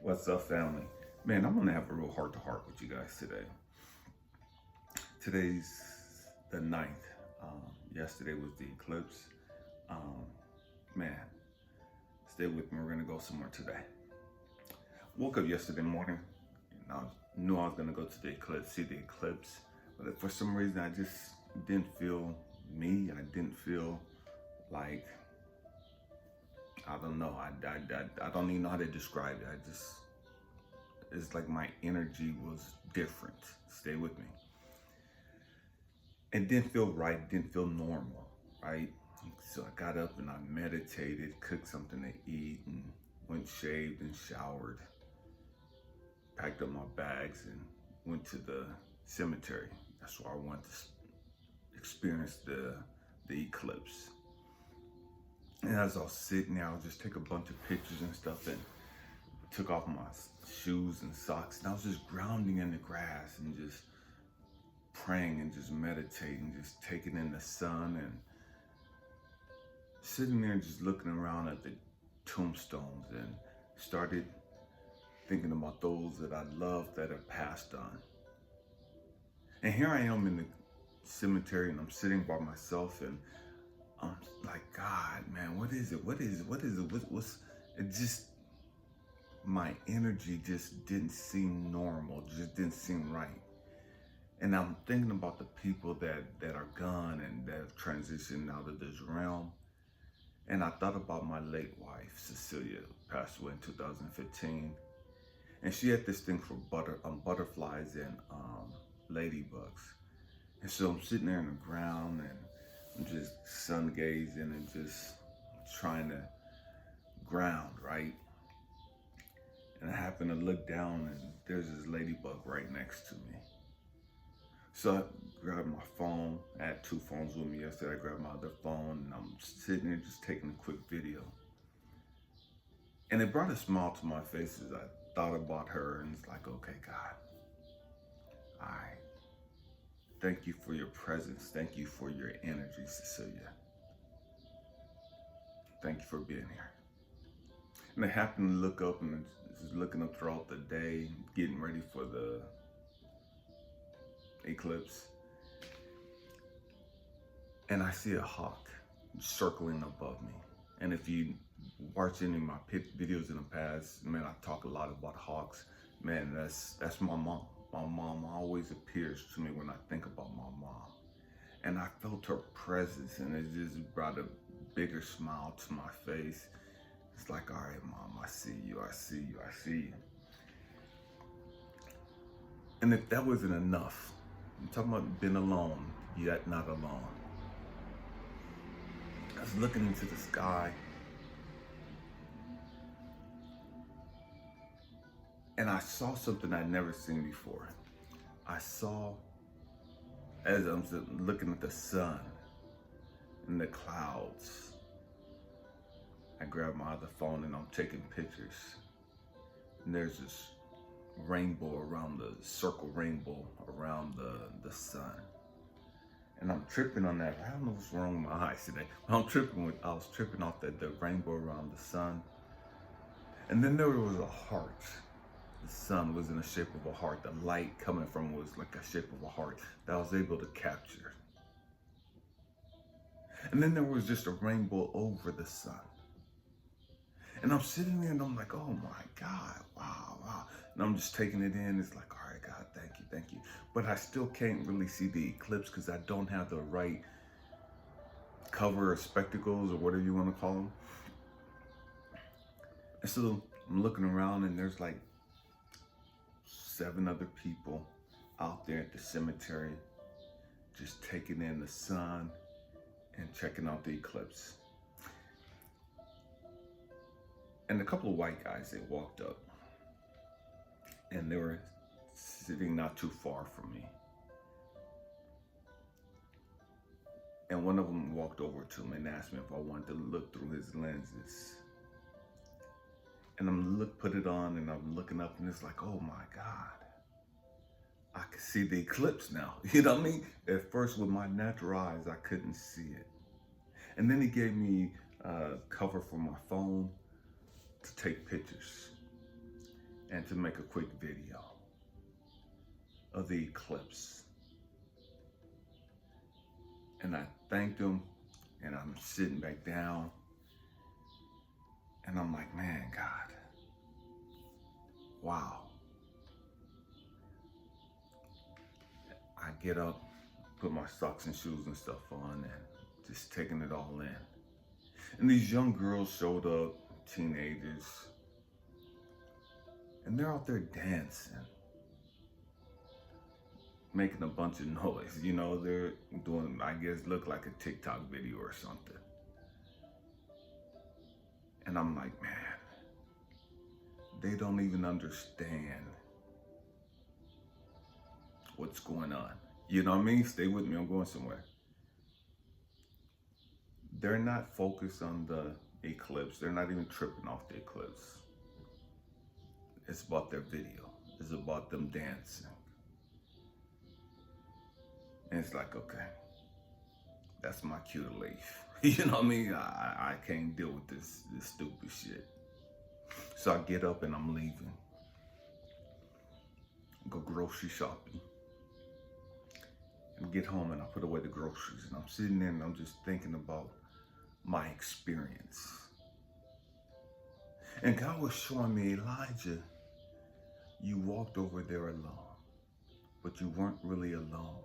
What's up, family? Man, I'm gonna have a real heart-to-heart with you guys today. Today's the ninth. Yesterday was the eclipse. Um, man, stay with me. We're gonna go somewhere today. Woke up yesterday morning, and I knew I was gonna go to the eclipse, see the eclipse. But for some reason, I just didn't feel me. I didn't feel like I don't know. I don't even know how to describe it. It's like my energy was different. Stay with me. It didn't feel right, didn't feel normal, right? So I got up and I meditated, cooked something to eat, and went shaved and showered, packed up my bags, and went to the cemetery. That's where I wanted to experience the eclipse. And as I was sitting there, I would just take a bunch of pictures and stuff and took off my shoes and socks. And I was just grounding in the grass and just praying and just meditating, just taking in the sun and sitting there and just looking around at the tombstones and started thinking about those that I loved that have passed on. And here I am in the cemetery and I'm sitting by myself and I'm like, God, man, what is it? What's it just, my energy just didn't seem normal, just didn't seem right. And I'm thinking about the people that are gone and that have transitioned out of this realm. And I thought about my late wife, Cecilia, who passed away in 2015. And she had this thing for butterflies and ladybugs. And so I'm sitting there in the ground and I'm just sun gazing and just trying to ground, right? And I happen to look down and there's this ladybug right next to me. So I grabbed my phone. I had two phones with me yesterday. I grabbed my other phone and I'm sitting there just taking a quick video. And it brought a smile to my face as I thought about her and it's like, okay, God, all right. Thank you for your presence. Thank you for your energy, Cecilia. Thank you for being here. And I happened to look up and just looking up throughout the day, getting ready for the eclipse. And I see a hawk circling above me. And if you watch any of my videos in the past, man, I talk a lot about hawks. Man, that's my mom. My mom always appears to me when I think about my mom. And I felt her presence and it just brought a bigger smile to my face. It's like, all right, Mom, I see you, I see you, I see you. And if that wasn't enough, I'm talking about being alone, yet not alone. I was looking into the sky and I saw something I'd never seen before. I saw, as I'm looking at the sun and the clouds, I grabbed my other phone and I'm taking pictures. And there's this rainbow around the circle rainbow around the sun. And I'm tripping on that. I don't know what's wrong with my eyes today. I was tripping off the rainbow around the sun. And then there was a heart. The sun was in the shape of a heart. The light coming from it was like a shape of a heart that I was able to capture. And then there was just a rainbow over the sun. And I'm sitting there and I'm like, oh my God, wow. And I'm just taking it in. It's like, all right, God, thank you. But I still can't really see the eclipse because I don't have the right cover or spectacles or whatever you want to call them. And so I'm looking around and there's like 7 other people out there at the cemetery just taking in the sun and checking out the eclipse. And a couple of white guys, they walked up and they were sitting not too far from me. And one of them walked over to him and asked me if I wanted to look through his lenses. And put it on and I'm looking up and it's like, oh my God, I can see the eclipse now. You know what I mean? At first with my natural eyes, I couldn't see it. And then he gave me a cover for my phone to take pictures. and to make a quick video of the eclipse. And I thanked him, and I'm sitting back down, and I'm like, man, God, wow. I get up, put my socks and shoes and stuff on, and just taking it all in. And these young girls showed up, teenagers, and they're out there dancing, making a bunch of noise. You know, they're doing, I guess, look like a TikTok video or something. And I'm like, man, they don't even understand what's going on. You know what I mean? Stay with me, I'm going somewhere. They're not focused on the eclipse. They're not even tripping off the eclipse. It's about their video. It's about them dancing. And it's like, okay, that's my cue to leave. You know what I mean? I can't deal with this stupid shit. So I get up and I'm leaving. Go grocery shopping. And get home and I put away the groceries. And I'm sitting there and I'm just thinking about my experience. And God was showing me, Elijah, you walked over there alone, but you weren't really alone.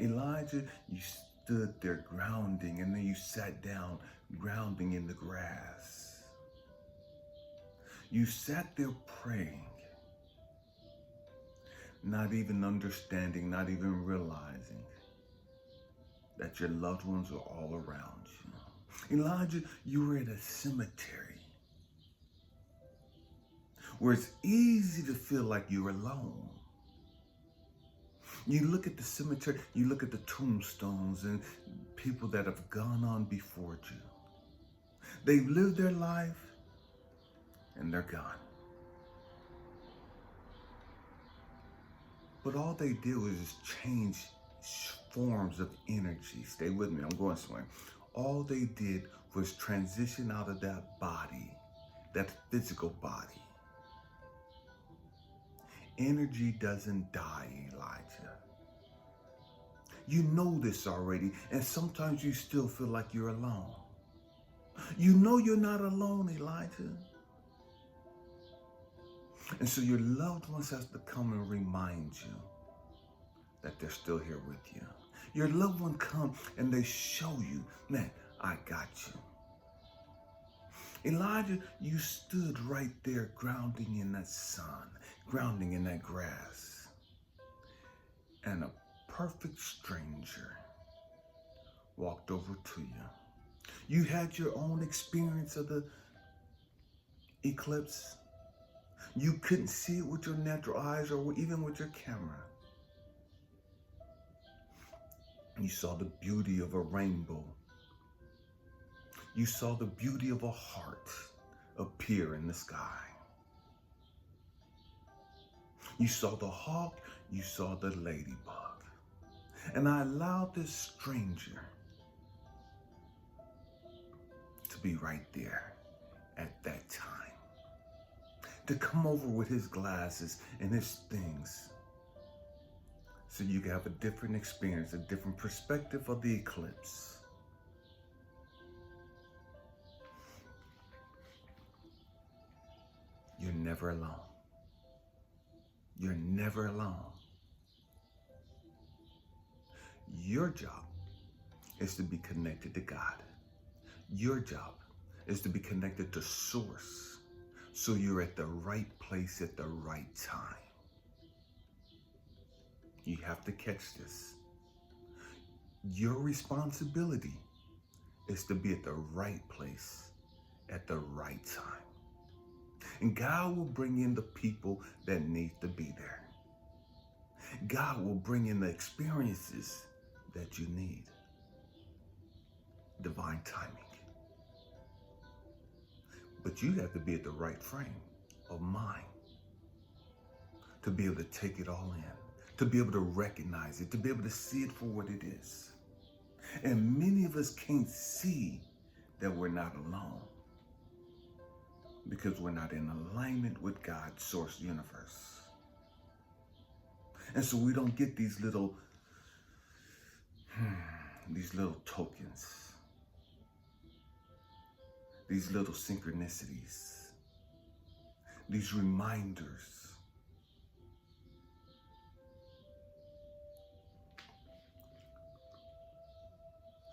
Elijah, you stood there grounding, and then you sat down grounding in the grass. You sat there praying, not even understanding, not even realizing that your loved ones are all around you. Elijah, you were at a cemetery where it's easy to feel like you're alone. You look at the cemetery, you look at the tombstones and people that have gone on before you. They've lived their life and they're gone. But all they do is just change forms of energy. Stay with me, I'm going somewhere. All they did was transition out of that body, that physical body. Energy doesn't die, Elijah. You know this already, and sometimes you still feel like you're alone. You know you're not alone, Elijah. And so your loved ones have to come and remind you that they're still here with you. Your loved one come and they show you, man, I got you. Elijah, you stood right there grounding in that sun, grounding in that grass. And a perfect stranger walked over to you. You had your own experience of the eclipse. You couldn't see it with your natural eyes or even with your camera. You saw the beauty of a rainbow. You saw the beauty of a heart appear in the sky. You saw the hawk, you saw the ladybug. And I allowed this stranger to be right there at that time. To come over with his glasses and his things so you can have a different experience, a different perspective of the eclipse. You're never alone. You're never alone. Your job is to be connected to God. Your job is to be connected to Source, so you're at the right place at the right time. You have to catch this. Your responsibility is to be at the right place at the right time. And God will bring in the people that need to be there. God will bring in the experiences that you need. Divine timing. But you have to be at the right frame of mind to be able to take it all in, to be able to recognize it, to be able to see it for what it is. And many of us can't see that we're not alone. because we're not in alignment with God's source universe. And so we don't get these little tokens, these little synchronicities, these reminders.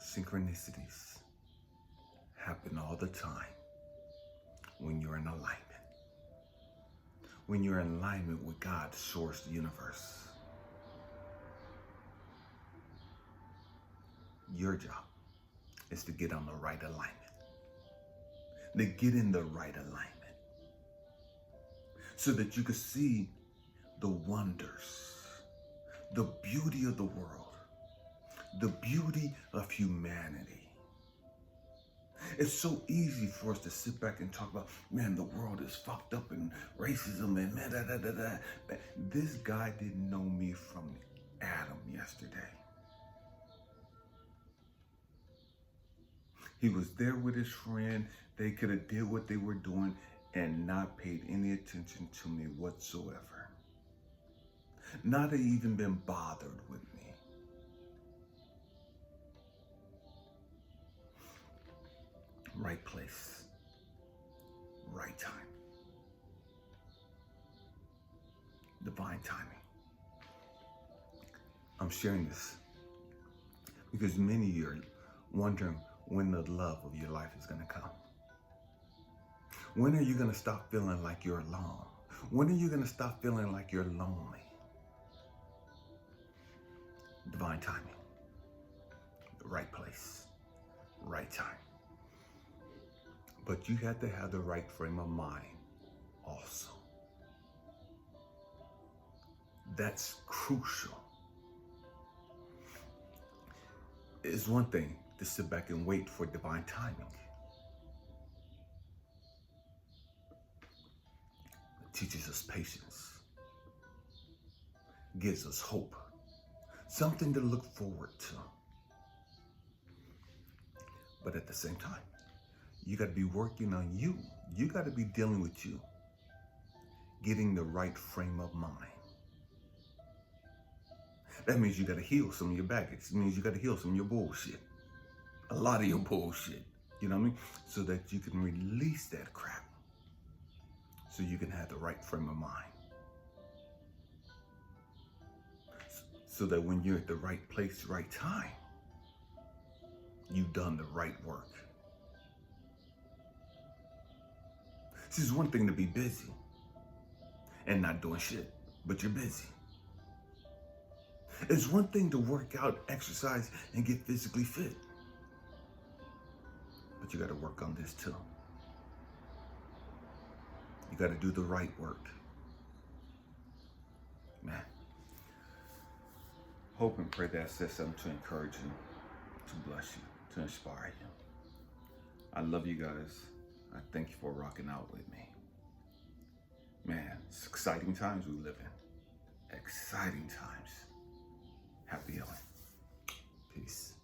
Synchronicities happen all the time when you're in alignment. When you're in alignment with God's source universe. Your job is to get on the right alignment. To get in the right alignment. So that you can see the wonders, the beauty of the world, the beauty of humanity. It's so easy for us to sit back and talk about, man, the world is fucked up and racism and man, da, da, da, da. This guy didn't know me from Adam yesterday. He was there with his friend. They could have did what they were doing and not paid any attention to me whatsoever. Not even been bothered with me. Right place, right time. Divine timing. I'm sharing this because many of you are wondering when the love of your life is going to come. When are you going to stop feeling like you're alone? When are you going to stop feeling like you're lonely? Divine timing. The right place, right time. But you have to have the right frame of mind also. That's crucial. It's one thing to sit back and wait for divine timing. It teaches us patience, gives us hope, something to look forward to. But at the same time, you got to be working on you. You got to be dealing with you, getting the right frame of mind. That means you got to heal some of your baggage. It means you got to heal some of your bullshit. A lot of your bullshit, you know what I mean? So that you can release that crap. So you can have the right frame of mind. So that when you're at the right place, right time, you've done the right work. This is one thing to be busy and not doing shit, but you're busy. It's one thing to work out, exercise, and get physically fit. But you got to work on this too. You got to do the right work. Man. Hope and pray that I said something to encourage you, to bless you, to inspire you. I love you guys. I thank you for rocking out with me. Man, it's exciting times we live in. Exciting times. Happy healing. Peace.